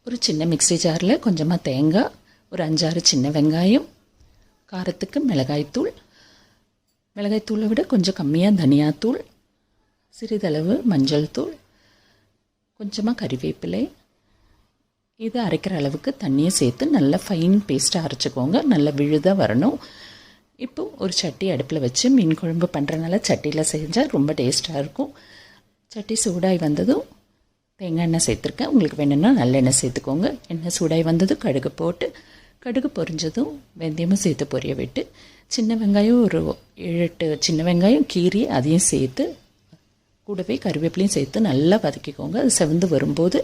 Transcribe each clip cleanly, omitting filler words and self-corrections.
ஒரு சின்ன மிக்ஸி ஜாரில் கொஞ்சமாக தேங்காய், ஒரு 5-6 சின்ன வெங்காயம், காரத்துக்கு மிளகாய்த்தூள், மிளகாய்த்தூளை விட கொஞ்சம் கம்மியாக தனியாத்தூள், சிறிதளவு மஞ்சள் தூள், கொஞ்சமாக கறிவேப்பிலை, இது அரைக்கிற அளவுக்கு தண்ணியை சேர்த்து நல்லா ஃபைன் பேஸ்ட்டாக அரைச்சிக்கோங்க. நல்லா விழுதாக வரணும். இப்போது ஒரு சட்டி அடுப்பில் வச்சு மீன் குழம்பு பண்ணுறதுனால சட்டியில் செஞ்சால் ரொம்ப டேஸ்ட்டாக இருக்கும். சட்டி சூடாகி வந்ததும் தேங்காய் எண்ணெய் சேர்த்துருக்கேன். உங்களுக்கு வேணும்னா நல்லெண்ணெய் சேர்த்துக்கோங்க. எண்ணெய் சூடாகி வந்ததும் கடுகு போட்டு, கடுகு பொரிஞ்சதும் வெந்தயமும் சேர்த்து பொரிய விட்டு, சின்ன வெங்காயம் ஒரு 7-8 சின்ன வெங்காயம் கீரி அதையும் சேர்த்து, கூடவே கருவேப்பிலையும் சேர்த்து நல்லா வதக்கிக்கோங்க. அது செவந்து வரும்போது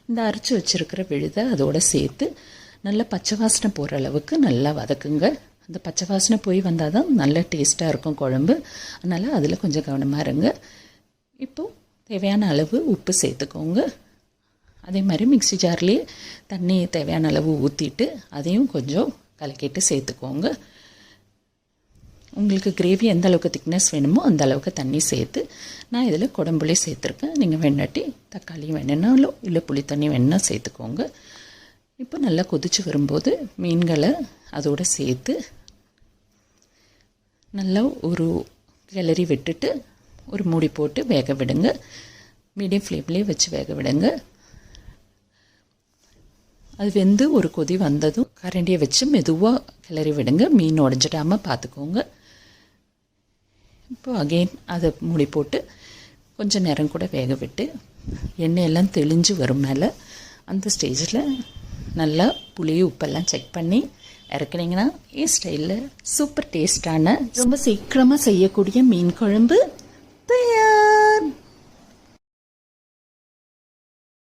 இந்த அரைச்சி வச்சுருக்கிற விழுதை அதோடு சேர்த்து நல்லா பச்சை வாசனை போகிற அளவுக்கு நல்லா வதக்குங்க. அந்த பச்சை வாசனை போய் வந்தால் தான் நல்ல டேஸ்ட்டாக இருக்கும் குழம்பு. அதனால் அதில் கொஞ்சம் கவனமாக இருங்க. இப்போது தேவையான அளவு உப்பு சேர்த்துக்கோங்க. அதே மாதிரி மிக்ஸி ஜார்லேயே தண்ணி தேவையான அளவு ஊற்றிட்டு அதையும் கொஞ்சம் கலக்கிட்டு சேர்த்துக்கோங்க. உங்களுக்கு கிரேவி எந்த அளவுக்கு திக்னஸ் வேணுமோ அந்த அளவுக்கு தண்ணி சேர்த்து, நான் இதில் குடம்புளி சேர்த்துருக்கேன். நீங்கள் வேணாட்டி தக்காளி வேணுன்னாலும் இல்லை புளி தண்ணி வேணுன்னா சேர்த்துக்கோங்க. இப்போ நல்லா கொதித்து வரும்போது மீன்களை அதோடு சேர்த்து நல்லா ஒரு கிளறி விட்டுட்டு ஒரு மூடி போட்டு வேக விடுங்க. மீடியம் ஃப்ளேம்லேயே வச்சு வேக விடுங்க. அது வெந்து ஒரு கொதி வந்ததும் கரண்டியை வச்சு மெதுவாக கிளறி விடுங்க. மீன் உடஞ்சிடாமல் பார்த்துக்கோங்க. இப்போ அகெயின் அதை மூடி போட்டு கொஞ்சம் நேரம் கூட வேக விட்டு எண்ணெயெல்லாம் தெளிஞ்சு வரும் மேலே அந்த ஸ்டேஜில் நல்லா புளி உப்பெல்லாம் செக் பண்ணி இறக்குனீங்கன்னா ஸ்டைலில் சூப்பர் டேஸ்டான ரொம்ப சீக்கிரமாக செய்யக்கூடிய மீன் குழம்பு